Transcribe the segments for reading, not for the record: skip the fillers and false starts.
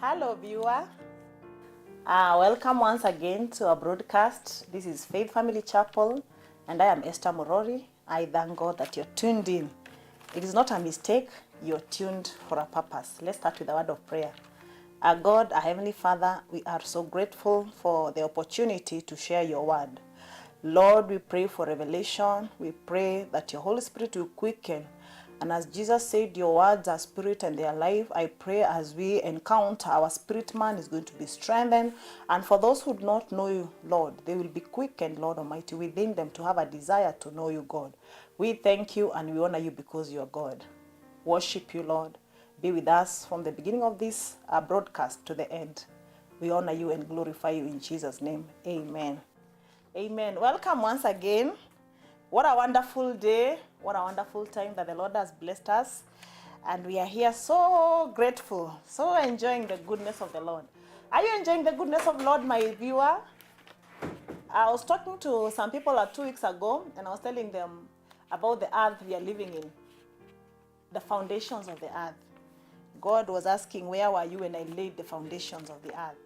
Hello, viewer. Welcome once again to our broadcast. This is Faith Family Chapel, and I am Esther Morori. I thank God that you're tuned in. It is not a mistake, you're tuned for a purpose. Let's start with a word of prayer. Our God, our Heavenly Father, we are so grateful for the opportunity to share your word. Lord, we pray for revelation. We pray that your Holy Spirit will quicken. And as Jesus said, your words are spirit and they are life. I pray as we encounter, our spirit man is going to be strengthened. And for those who do not know you, Lord, they will be quickened, Lord Almighty, within them to have a desire to know you, God. We thank you and we honor you because you are God. Worship you, Lord. Be with us from the beginning of this broadcast to the end. We honor you and glorify you in Jesus' name. Amen. Amen. Welcome once again. What a wonderful day. What a wonderful time that the Lord has blessed us. And we are here so grateful, so enjoying the goodness of the Lord. Are you enjoying the goodness of the Lord, my viewer? I was talking to some people 2 weeks ago, and I was telling them about the earth we are living in, the foundations of the earth. God was asking, where were you when I laid the foundations of the earth?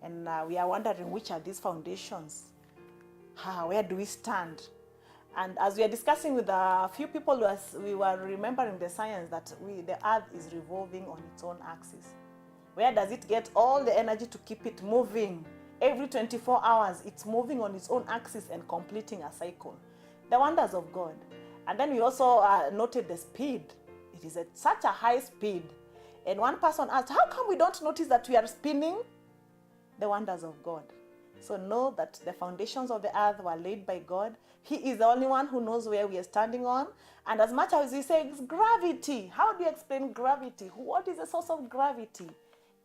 And we are wondering, which are these foundations? Where do we stand? And as we are discussing with a few people, we were remembering the science that the earth is revolving on its own axis. Where does it get all the energy to keep it moving? Every 24 hours, it's moving on its own axis and completing a cycle. The wonders of God. And then we also noted the speed. It is at such a high speed. And one person asked, how come we don't notice that we are spinning? The wonders of God. So know that the foundations of the earth were laid by God. He is the only one who knows where we are standing on. And as much as we say it's gravity, how do you explain gravity? What is the source of gravity?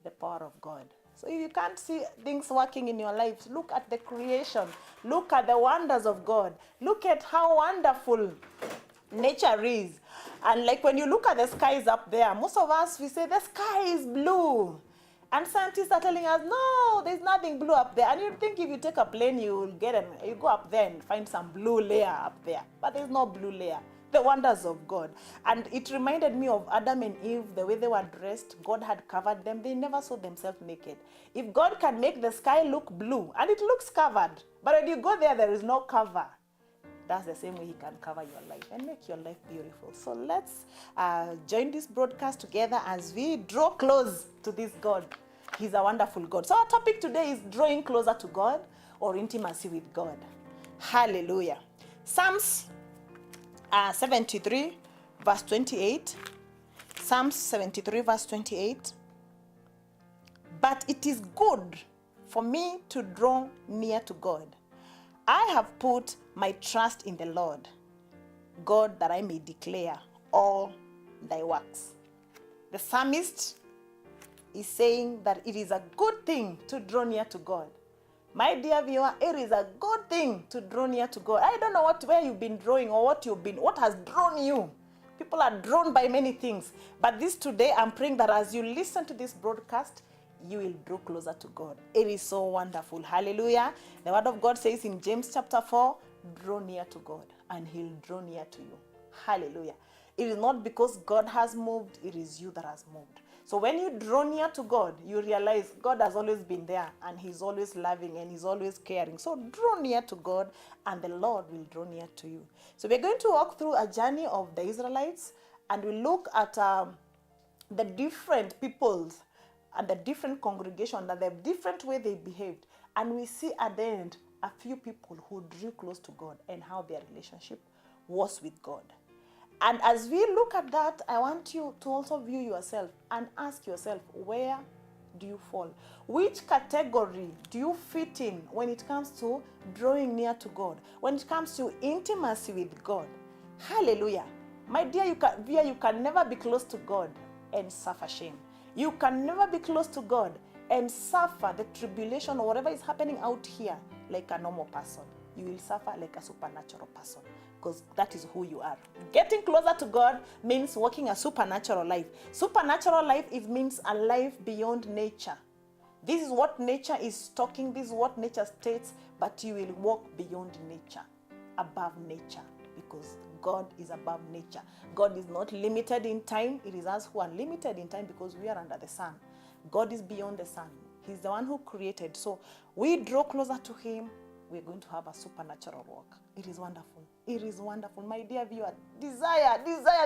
The power of God. So if you can't see things working in your life, look at the creation. Look at the wonders of God. Look at how wonderful nature is. And like when you look at the skies up there, most of us, we say the sky is blue. And scientists are telling us, no, there's nothing blue up there. And you think if you take a plane, you go up there and find some blue layer up there. But there's no blue layer. The wonders of God. And it reminded me of Adam and Eve, the way they were dressed. God had covered them. They never saw themselves naked. If God can make the sky look blue, and it looks covered, but when you go there, there is no cover. That's the same way He can cover your life and make your life beautiful. So let's join this broadcast together as we draw close to this God. He's a wonderful God. So our topic today is drawing closer to God or intimacy with God. Hallelujah. Psalms 73 verse 28. Psalms 73 verse 28. But it is good for me to draw near to God. I have put my trust in the Lord, God, that I may declare all thy works. The psalmist is saying that it is a good thing to draw near to God. My dear viewer, it is a good thing to draw near to God. I don't know where you've been drawing or what has drawn you. People are drawn by many things. But this today, I'm praying that as you listen to this broadcast, you will draw closer to God. It is so wonderful. Hallelujah. The word of God says in James chapter 4, draw near to God and He'll draw near to you. Hallelujah. It is not because God has moved, it is you that has moved. So when you draw near to God, you realize God has always been there and He's always loving and He's always caring. So draw near to God and the Lord will draw near to you. So we're going to walk through a journey of the Israelites and we look at the different peoples and the different congregation and the different way they behaved. And we see at the end a few people who drew close to God and how their relationship was with God. And as we look at that, I want you to also view yourself and ask yourself, where do you fall? Which category do you fit in when it comes to drawing near to God? When it comes to intimacy with God? Hallelujah. My dear, you can never be close to God and suffer shame. You can never be close to God and suffer the tribulation or whatever is happening out here like a normal person. You will suffer like a supernatural person because that is who you are. Getting closer to God means walking a supernatural life. Supernatural life, it means a life beyond nature. This is what nature is talking. This is what nature states, but you will walk beyond nature, above nature, because God is above nature. God is not limited in time. It is us who are limited in time because we are under the sun. God is beyond the sun. He's the one who created. So we draw closer to him, we're going to have a supernatural walk. It is wonderful. It is wonderful. My dear viewer, desire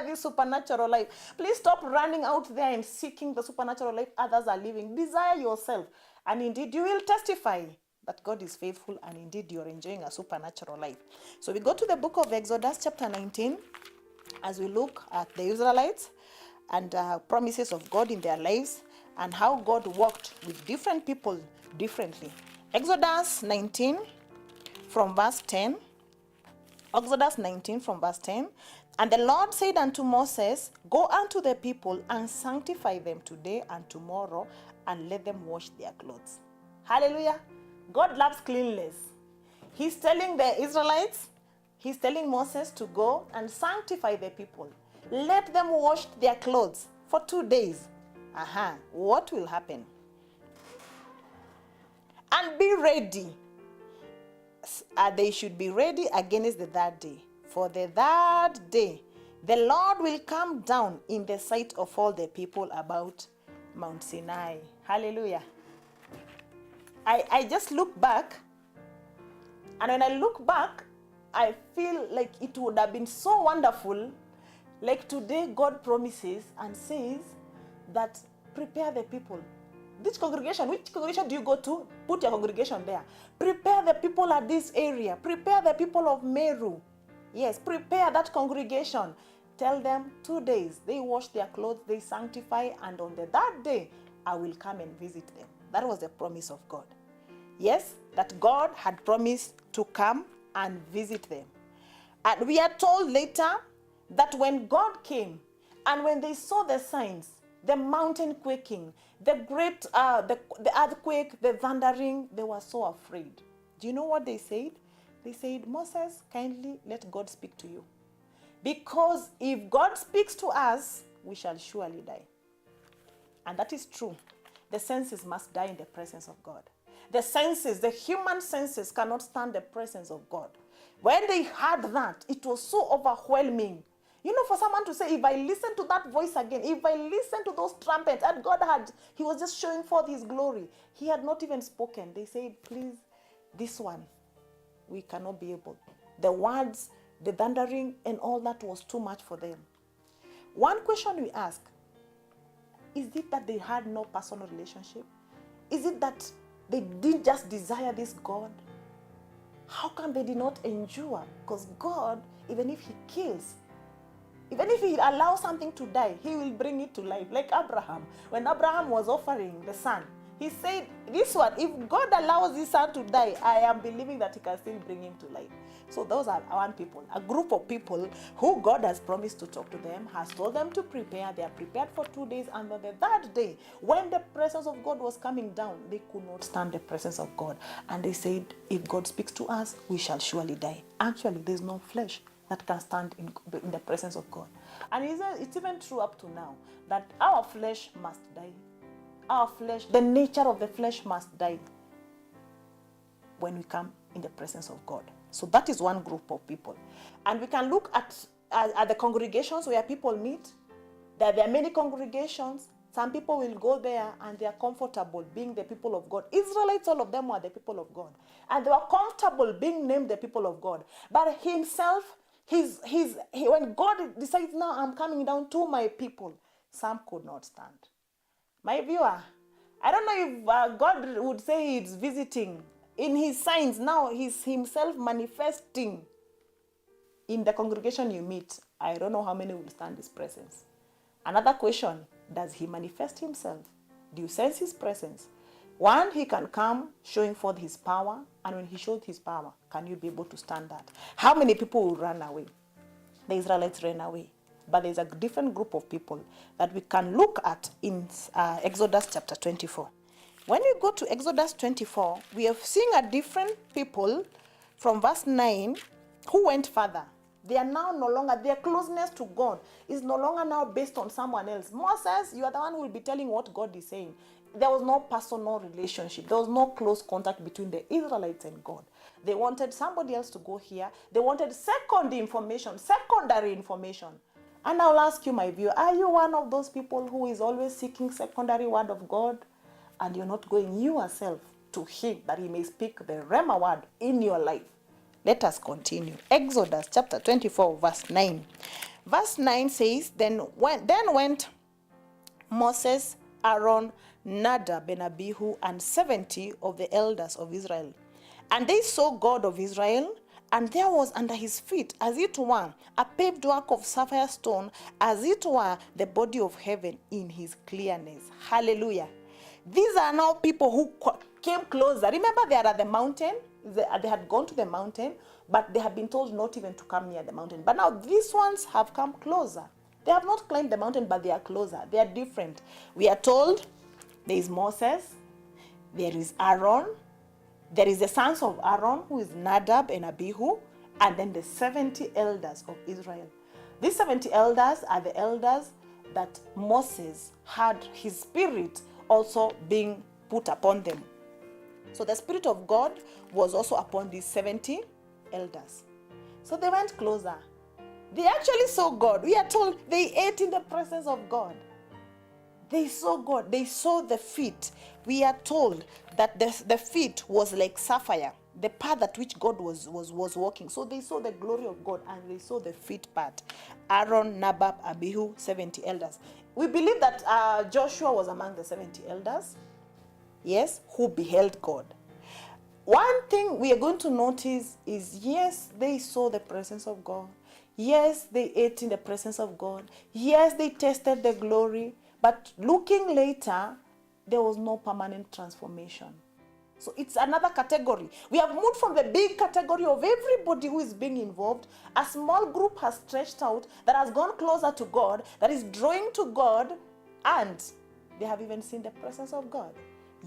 this supernatural life. Please stop running out there and seeking the supernatural life others are living. Desire yourself. And indeed, you will testify that God is faithful, and indeed you're enjoying a supernatural life. So we go to the book of Exodus chapter 19 as we look at the Israelites and promises of God in their lives and how God worked with different people differently. Exodus 19 from verse 10. Exodus 19 from verse 10. And the Lord said unto Moses, Go unto the people and sanctify them today and tomorrow, and let them wash their clothes. Hallelujah. God loves cleanliness. He's telling the Israelites, he's telling Moses to go and sanctify the people. Let them wash their clothes for 2 days. What will happen? And be ready. They should be ready against the third day. For the third day, the Lord will come down in the sight of all the people about Mount Sinai. Hallelujah. I just look back, and when I look back, I feel like it would have been so wonderful. Like today, God promises and says that prepare the people. Which congregation do you go to? Put your congregation there. Prepare the people at this area. Prepare the people of Meru. Yes, prepare that congregation. Tell them 2 days. They wash their clothes, they sanctify, and on the third day, I will come and visit them. That was the promise of God. Yes, that God had promised to come and visit them. And we are told later that when God came and when they saw the signs, the mountain quaking, the great, the earthquake, the thundering, they were so afraid. Do you know what they said? They said, Moses, kindly let God speak to you. Because if God speaks to us, we shall surely die. And that is true. The senses must die in the presence of God. The senses, the human senses cannot stand the presence of God. When they heard that, it was so overwhelming. You know, for someone to say, if I listen to that voice again, if I listen to those trumpets, and God he was just showing forth his glory. He had not even spoken. They said, please, this one, we cannot be able. The words, the thundering, and all that was too much for them. One question we ask, is it that they had no personal relationship? Is it that they didn't just desire this God? How come they did not endure? Because God, even if he kills, even if he allows something to die, he will bring it to life. Like Abraham. When Abraham was offering the son, he said, this one, if God allows this son to die, I am believing that he can still bring him to life. So those are one people, a group of people who God has promised to talk to them, has told them to prepare. They are prepared for 2 days, and on the third day, when the presence of God was coming down, they could not stand the presence of God. And they said, if God speaks to us, we shall surely die. Actually, there's no flesh that can stand in the presence of God. And it's even true up to now, that our flesh must die. Our flesh, the nature of the flesh must die when we come in the presence of God. So that is one group of people. And we can look at the congregations where people meet. There are many congregations. Some people will go there and they are comfortable being the people of God. Israelites, all of them were the people of God. And they were comfortable being named the people of God. But himself, when God decides, now I'm coming down to my people, some could not stand. My viewer, I don't know if God would say he's visiting. In his signs, now he's himself manifesting in the congregation you meet. I don't know how many will stand his presence. Another question, does he manifest himself? Do you sense his presence? One, he can come showing forth his power, and when he shows his power, can you be able to stand that? How many people will run away? The Israelites ran away. But there's a different group of people that we can look at in Exodus chapter 24. When we go to Exodus 24, we are seeing a different people from verse 9 who went further. They are now no longer, their closeness to God is no longer now based on someone else. Moses, you are the one who will be telling what God is saying. There was no personal relationship. There was no close contact between the Israelites and God. They wanted somebody else to go here. They wanted secondary information. And I'll ask you, my viewer, are you one of those people who is always seeking secondary word of God? and you're not going yourself to him that he may speak the Rhema word in your life. Let us continue. Exodus chapter 24, verse 9. Verse 9 says, Then went Moses, Aaron, Nadab, and Abihu, and 70 of the elders of Israel. And they saw God of Israel, and there was under his feet, as it were, a paved work of sapphire stone, as it were the body of heaven in his clearness. Hallelujah. These are now people who came closer. Remember, they are at the mountain. They had gone to the mountain, but they had been told not even to come near the mountain. But now these ones have come closer. They have not climbed the mountain, but they are closer. They are different. We are told there is Moses, there is Aaron, there is the sons of Aaron, who is Nadab and Abihu, and then the 70 elders of Israel. These 70 elders are the elders that Moses had his spirit also being put upon them. So the Spirit of God was also upon these 70 elders. So they went closer. They actually saw God. We are told they ate in the presence of God. They saw God. They saw the feet. We are told that the feet was like sapphire, the path at which God was walking. So they saw the glory of God, and they saw the feet part. Aaron, Nadab, Abihu, 70 elders. We believe that Joshua was among the 70 elders, yes, who beheld God. One thing we are going to notice is, yes, they saw the presence of God. Yes, they ate in the presence of God. Yes, they tasted the glory. But looking later, there was no permanent transformation. So it's another category. We have moved from the big category of everybody who is being involved. A small group has stretched out, that has gone closer to God, that is drawing to God, and they have even seen the presence of God.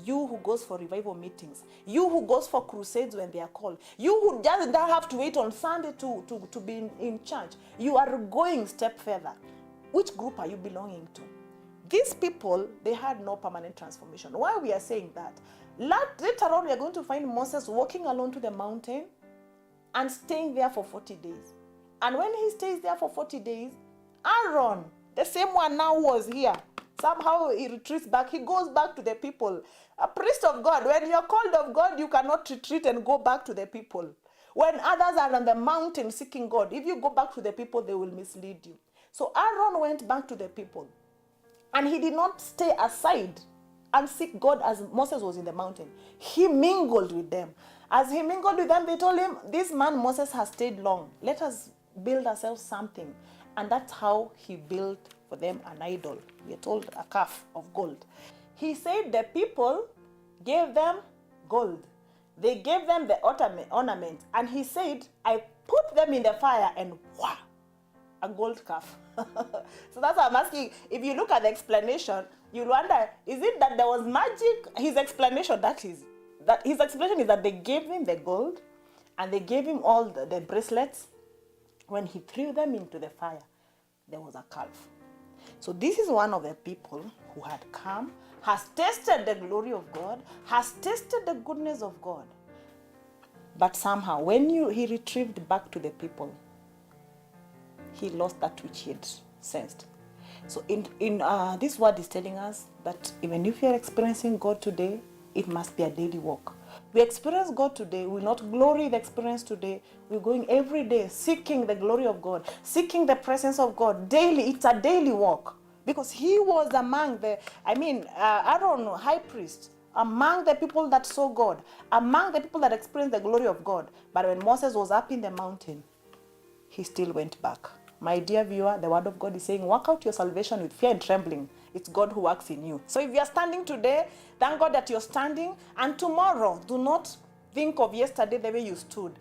You who goes for revival meetings, you who goes for crusades when they are called, you who just don't have to wait on Sunday to be in church, you are going step further. Which group are you belonging to? These people, they had no permanent transformation. Why we are saying that? Later on, we are going to find Moses walking alone to the mountain and staying there for 40 days. And when he stays there for 40 days, Aaron, the same one now was here, somehow he retreats back. He goes back to the people. A priest of God, when you're called of God, you cannot retreat and go back to the people. When others are on the mountain seeking God, if you go back to the people, they will mislead you. So Aaron went back to the people. And he did not stay aside and seek God as Moses was in the mountain. He mingled with them. As he mingled with them, they told him, this man Moses has stayed long. Let us build ourselves something. And that's how he built for them an idol. We are told a calf of gold. He said the people gave them gold. They gave them the ornaments. And he said, I put them in the fire, and wow, a gold calf. So that's why I'm asking, if you look at the explanation, you'll wonder, is it that there was magic? His explanation, his explanation is that they gave him the gold, and they gave him all the bracelets. When he threw them into the fire, there was a calf. So this is one of the people who had come, has tasted the glory of God, has tasted the goodness of God. But somehow, when he retrieved back to the people, he lost that which he had sensed. So this word is telling us that even if you're experiencing God today, it must be a daily walk. We experience God today. We will not glory the experience today. We're going every day seeking the glory of God, seeking the presence of God daily. It's a daily walk. Because he was among Aaron, high priest, among the people that saw God, among the people that experienced the glory of God. But when Moses was up in the mountain, he still went back. My dear viewer, the word of God is saying, work out your salvation with fear and trembling. It's God who works in you. So if you are standing today, thank God that you're standing. And tomorrow, do not think of yesterday the way you stood.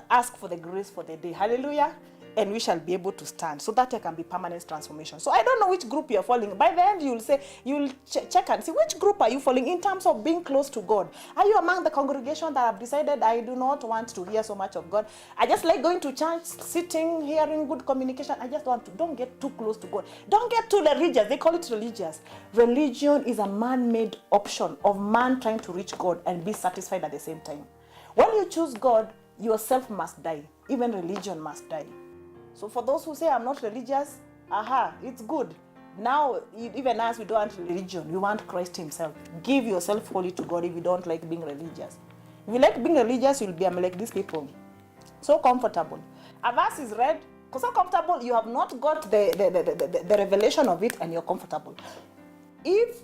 Ask for the grace for the day. Hallelujah. And we shall be able to stand, so that there can be permanent transformation. So I don't know which group you're following. By the end, you'll check and see which group are you following in terms of being close to God. Are you among the congregation that have decided, I do not want to hear so much of God? I just like going to church, sitting, hearing good communication. I just don't get too close to God. Don't get too religious. They call it religious. Religion is a man-made option of man trying to reach God and be satisfied at the same time. When you choose God, yourself must die. Even religion must die. So for those who say, I'm not religious, it's good. Now, even us, we don't want religion. We want Christ himself. Give yourself wholly to God if you don't like being religious. If you like being religious, you'll be like these people. So comfortable. A verse is read, because so comfortable, you have not got the revelation of it and you're comfortable. If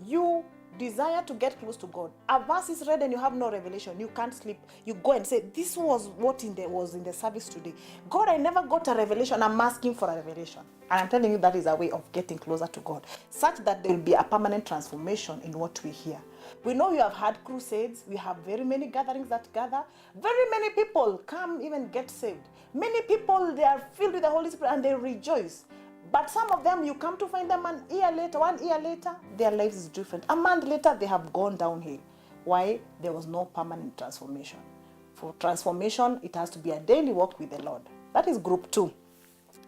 you desire to get close to God, a verse is read and you have no revelation, you can't sleep. You go and say, this was what was in the service today. God, I never got a revelation. I'm asking for a revelation. And I'm telling you, that is a way of getting closer to God, such that there will be a permanent transformation in what we hear. We know you have had crusades. We have very many gatherings that gather. Very many people come even get saved. Many people, they are filled with the Holy Spirit and they rejoice. But some of them, you come to find them 1 year later, 1 year later, their lives is different. A month later, they have gone downhill. Why? There was no permanent transformation. For transformation, it has to be a daily walk with the Lord. That is group 2.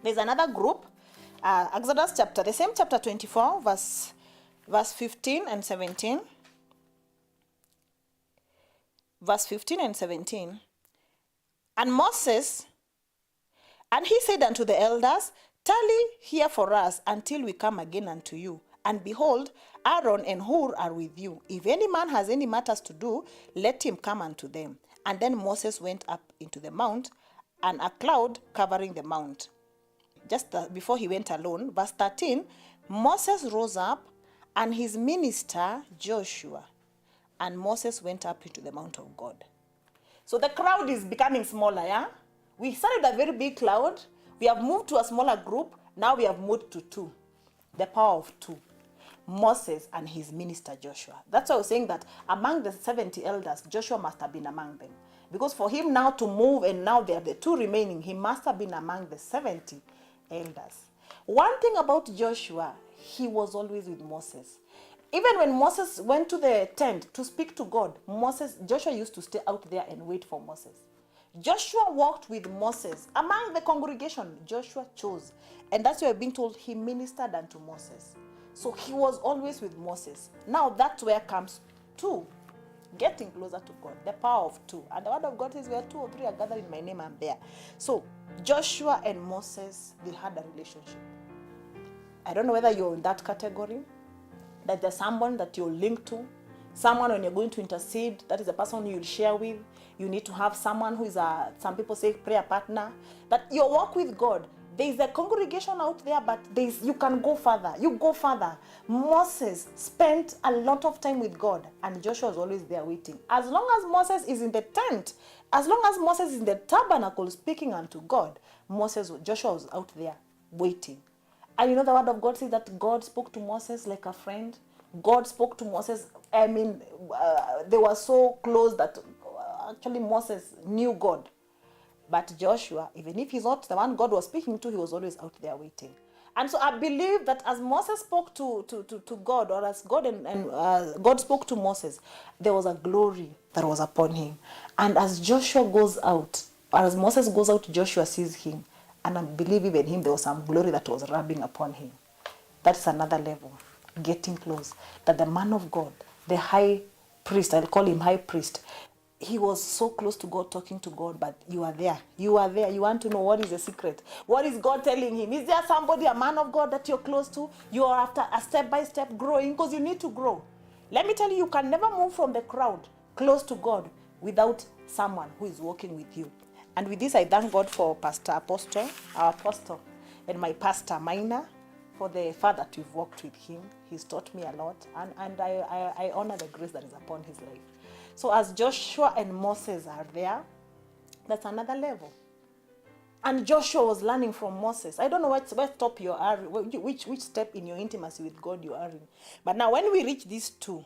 There's another group, Exodus chapter, the same chapter 24, verse 15 and 17. Verse 15 and 17. And Moses, and he said unto the elders, tarry here for us until we come again unto you. And behold, Aaron and Hur are with you. If any man has any matters to do, let him come unto them. And then Moses went up into the mount, and a cloud covering the mount. Just before he went alone, verse 13, Moses rose up, and his minister Joshua. And Moses went up into the mount of God. So the crowd is becoming smaller, yeah? We started a very big cloud. We have moved to a smaller group. Now we have moved to 2. The power of 2. Moses and his minister Joshua. That's why I was saying that among the 70 elders, Joshua must have been among them. Because for him now to move, and now there are the 2 remaining, he must have been among the 70 elders. One thing about Joshua, he was always with Moses. Even when Moses went to the tent to speak to God, Joshua used to stay out there and wait for Moses. Joshua walked with Moses. Among the congregation, Joshua chose. And that's why we're being told he ministered unto Moses. So he was always with Moses. Now that's where comes 2. Getting closer to God. The power of 2. And the word of God says, where 2 or 3 are gathered in my name, I'm there. So Joshua and Moses, they had a relationship. I don't know whether you're in that category, that there's someone that you're linked to, someone when you're going to intercede, that is a person you'll share with. You need to have someone who is some people say prayer partner, that your walk with God. There is a congregation out there, but you can go further. You go further. Moses spent a lot of time with God, and Joshua was always there waiting. As long as Moses is in the tent, as long as Moses is in the tabernacle speaking unto God, Joshua was out there waiting. And you know the word of God says that God spoke to Moses like a friend. God spoke to Moses. I mean, they were so close that actually Moses knew God. But Joshua, even if he's not the one God was speaking to, he was always out there waiting. And so I believe that as Moses spoke to God, or as God God spoke to Moses, there was a glory that was upon him. And as Joshua goes out, or as Moses goes out, Joshua sees him. And I believe even him, there was some glory that was rubbing upon him. That's another level, getting close. That the man of God, the high priest, I'll call him high priest, he was so close to God, talking to God, but you are there. You are there. You want to know what is the secret. What is God telling him? Is there somebody, a man of God that you're close to? You are after a step-by-step growing, because you need to grow. Let me tell you, you can never move from the crowd close to God without someone who is walking with you. And with this, I thank God for Pastor Apostle, our apostle, and my pastor, Minor, for the fact that we've walked with him. He's taught me a lot, and I honor the grace that is upon his life. So as Joshua and Moses are there, that's another level. And Joshua was learning from Moses. I don't know what step you are, which step in your intimacy with God you are in. But now when we reach these 2,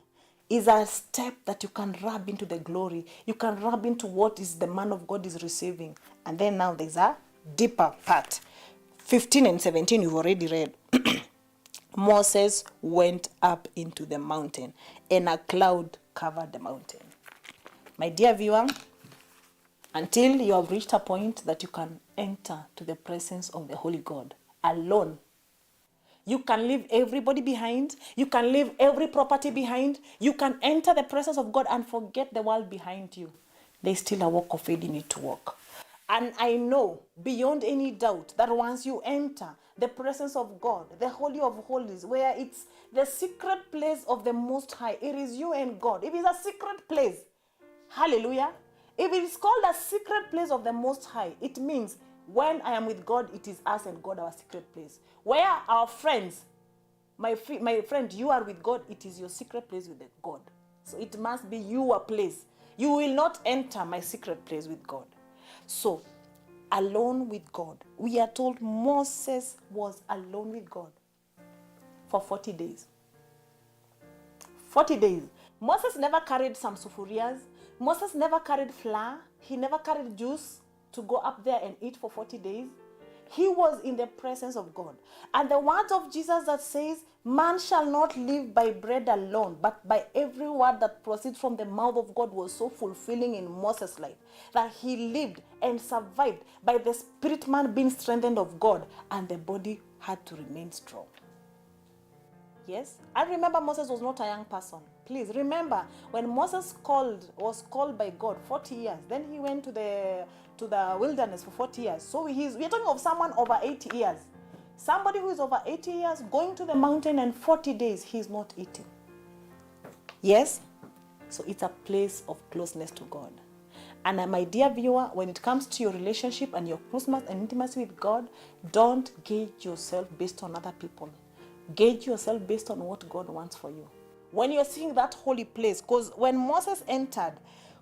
is a step that you can rub into the glory. You can rub into what is the man of God is receiving. And then now there's a deeper part. 15 and 17 you've already read. Moses went up into the mountain, and a cloud covered the mountain. My dear viewer, until you have reached a point that you can enter to the presence of the Holy God alone, you can leave everybody behind. You can leave every property behind. You can enter the presence of God and forget the world behind you. There's still a walk of faith you need to walk. And I know beyond any doubt that once you enter, the presence of God, the Holy of Holies, where it's the secret place of the Most High. It is you and God. If it's a secret place, hallelujah. If it is called a secret place of the Most High, it means when I am with God, it is us and God, our secret place. Where our friends, my friend, you are with God, it is your secret place with God. So it must be your place. You will not enter my secret place with God. So, alone with God. We are told Moses was alone with God for 40 days. 40 days. Moses never carried some sufurias. Moses never carried flour. He never carried juice to go up there and eat for 40 days. He was in the presence of God. And the words of Jesus that says, man shall not live by bread alone, but by every word that proceeds from the mouth of God, was so fulfilling in Moses' life that he lived and survived by the spirit man being strengthened of God, and the body had to remain strong. Yes, I remember Moses was not a young person. Please remember, when Moses was called by God 40 years, then he went to the wilderness for 40 years. So we're talking of someone over 80 years. Somebody who is over 80 years going to the mountain, and 40 days he's not eating. Yes, so it's a place of closeness to God. And my dear viewer, when it comes to your relationship and your closeness and intimacy with God, don't gauge yourself based on other people. Gauge yourself based on what God wants for you. When you're seeing that holy place, because when Moses entered,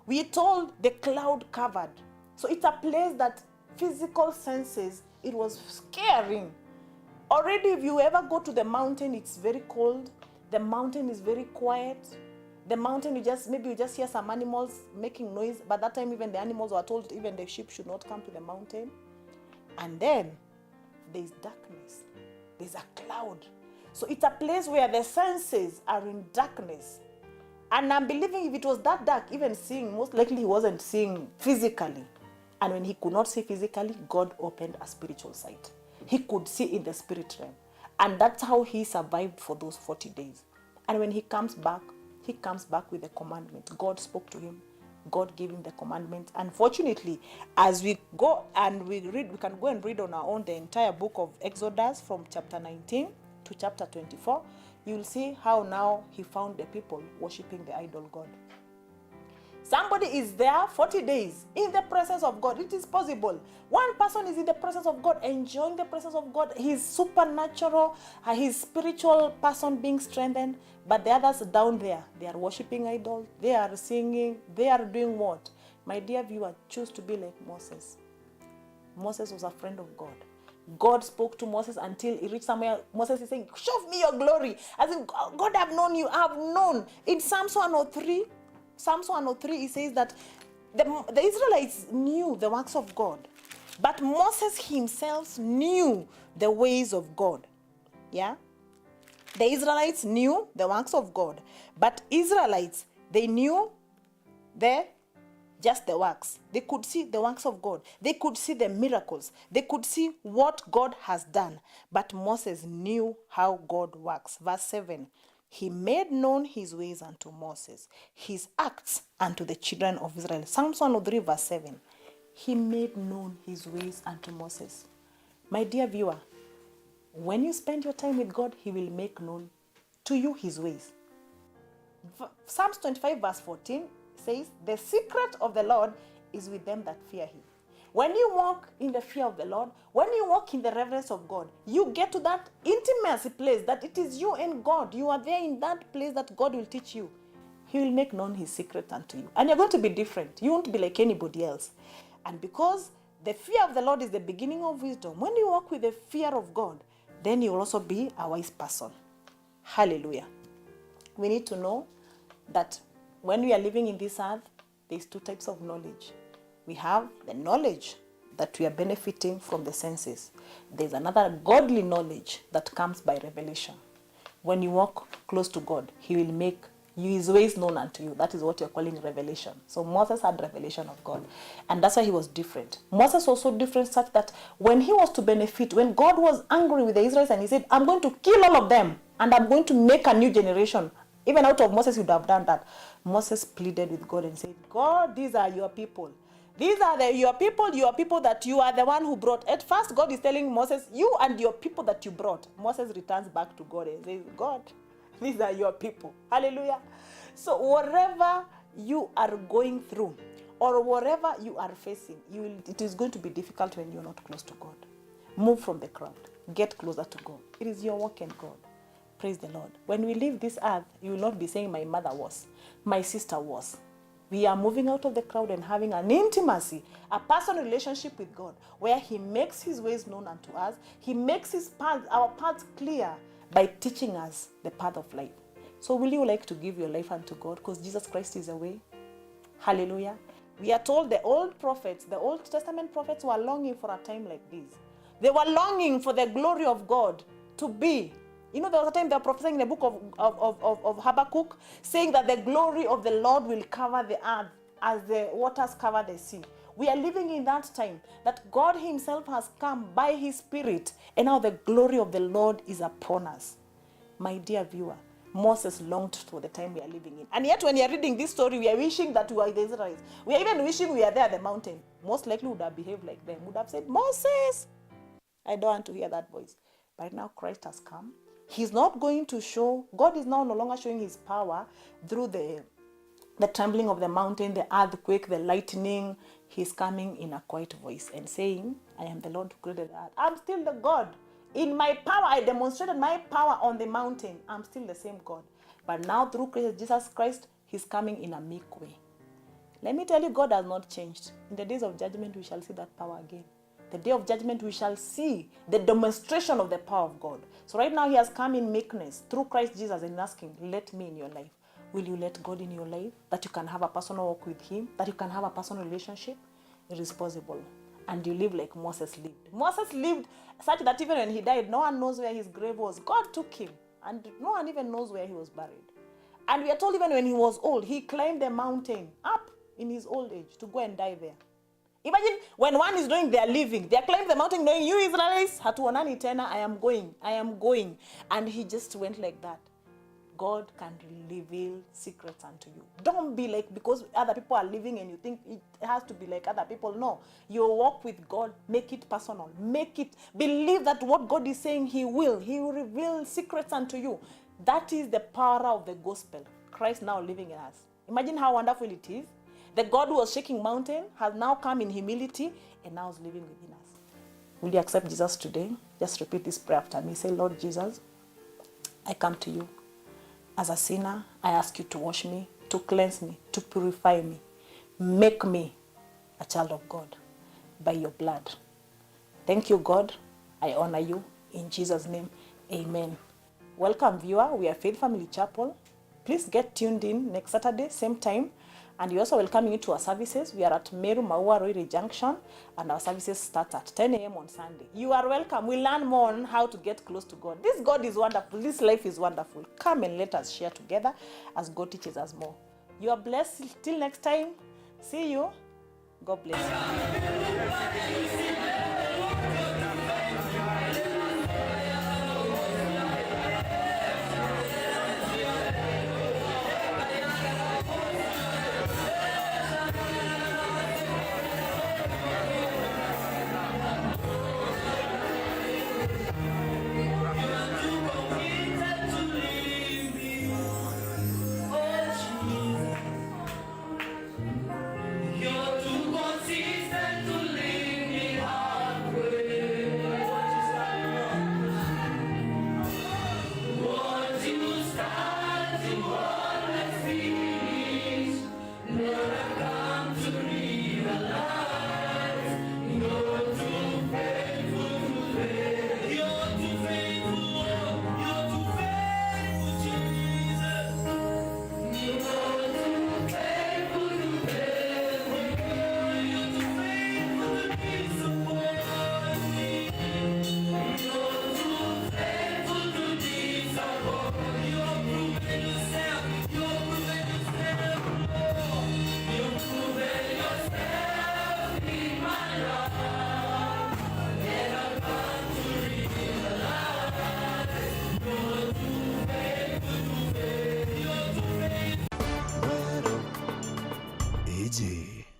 we told the cloud covered. So it's a place that physical senses, it was scaring. Already, if you ever go to the mountain, it's very cold. The mountain is very quiet. The mountain, maybe you just hear some animals making noise. But that time, even the animals were told, even the sheep should not come to the mountain. And then there's darkness. There's a cloud. So it's a place where the senses are in darkness. And I'm believing if it was that dark, even seeing, most likely he wasn't seeing physically. And when he could not see physically, God opened a spiritual sight. He could see in the spirit realm. And that's how he survived for those 40 days. And when he comes back with a commandment. God spoke to him. God gave him the commandment. Unfortunately, as we go and we can go and read on our own the entire book of Exodus from chapter 19 to chapter 24, you'll see how now he found the people worshiping the idol god. Somebody is there 40 days in the presence of God. It is possible. One person is in the presence of God, enjoying the presence of God. His supernatural, his spiritual person being strengthened. But the others down there, they are worshiping idols. They are singing. They are doing what? My dear viewer, choose to be like Moses. Moses was a friend of God. God spoke to Moses until he reached somewhere. Moses is saying, show me your glory. As in, God, I've known you. I've known. In Psalms 103, he says that the Israelites knew the works of God. But Moses himself knew the ways of God. Yeah? The Israelites knew the works of God. But Israelites, they knew just the works. They could see the works of God. They could see the miracles. They could see what God has done. But Moses knew how God works. Verse 7. He made known his ways unto Moses, his acts unto the children of Israel. Psalms 103 verse 7. He made known his ways unto Moses. My dear viewer, when you spend your time with God, he will make known to you his ways. Psalms 25 verse 14 says, the secret of the Lord is with them that fear him. When you walk in the fear of the Lord, when you walk in the reverence of God, you get to that intimacy place that it is you and God. You are there in that place that God will teach you. He will make known his secret unto you. And you're going to be different. You won't be like anybody else. And because the fear of the Lord is the beginning of wisdom, when you walk with the fear of God, then you will also be a wise person. Hallelujah. We need to know that when we are living in this earth, there's two types of knowledge. We have the knowledge that we are benefiting from the senses. There's another godly knowledge that comes by revelation. When you walk close to God, he will make his ways known unto you. That is what you're calling revelation. So Moses had revelation of God. And that's why he was different. Moses was so different such that when he was to benefit, when God was angry with the Israelites and he said, I'm going to kill all of them and I'm going to make a new generation. Even out of Moses, he would have done that. Moses pleaded with God and said, God, these are your people. These are your people that you are the one who brought. At first, God is telling Moses, you and your people that you brought. Moses returns back to God and says, God, these are your people. Hallelujah. So whatever you are going through or whatever you are facing, it is going to be difficult when you're not close to God. Move from the crowd. Get closer to God. It is your work in God. Praise the Lord. When we leave this earth, you will not be saying, my mother was, my sister was. We are moving out of the crowd and having an intimacy, a personal relationship with God, where He makes His ways known unto us. He makes our paths clear by teaching us the path of life. So will you like to give your life unto God? Because Jesus Christ is the way. Hallelujah. We are told the Old Testament prophets were longing for a time like this. They were longing for the glory of God to be. You know, there was a time they were prophesying in the book of Habakkuk, saying that the glory of the Lord will cover the earth as the waters cover the sea. We are living in that time that God Himself has come by His Spirit, and now the glory of the Lord is upon us. My dear viewer, Moses longed for the time we are living in. And yet when you are reading this story, we are wishing that we are the Israelites. We are even wishing we are there at the mountain. Most likely would have behaved like them, would have said, Moses, I don't want to hear that voice. But now Christ has come. He's not going to show, God is now no longer showing His power through the trembling of the mountain, the earthquake, the lightning. He's coming in a quiet voice and saying, I am the Lord who created the earth. I'm still the God. In my power, I demonstrated my power on the mountain. I'm still the same God. But now through Jesus Christ, He's coming in a meek way. Let me tell you, God has not changed. In the days of judgment, we shall see that power again. The day of judgment, we shall see the demonstration of the power of God. So right now, He has come in meekness through Christ Jesus and asking, let me in your life. Will you let God in your life? That you can have a personal walk with Him? That you can have a personal relationship? It is possible. And you live like Moses lived. Moses lived such that even when he died, no one knows where his grave was. God took him, and no one even knows where he was buried. And we are told even when he was old, he climbed the mountain up in his old age to go and die there. Imagine when one is doing their living, they are climbing the mountain knowing, you Israelites, hatuonani tena, I am going. And he just went like that. God can reveal secrets unto you. Don't be like, because other people are living and you think it has to be like other people. No. Your walk with God, make it personal. Believe that what God is saying, He will reveal secrets unto you. That is the power of the gospel. Christ now living in us. Imagine how wonderful it is. The God who was shaking mountain has now come in humility and now is living within us. Will you accept Jesus today? Just repeat this prayer after me. Say, Lord Jesus, I come to you. As a sinner, I ask you to wash me, to cleanse me, to purify me. Make me a child of God by your blood. Thank you, God. I honor you. In Jesus' name, amen. Welcome, viewer. We are Faith Family Chapel. Please get tuned in next Saturday, same time. And we're also welcoming you to our services. We are at Meru, Maua, Roiri Junction, and our services start at 10 a.m. on Sunday. You are welcome. We learn more on how to get close to God. This God is wonderful. This life is wonderful. Come and let us share together as God teaches us more. You are blessed. Till next time. See you. God bless you.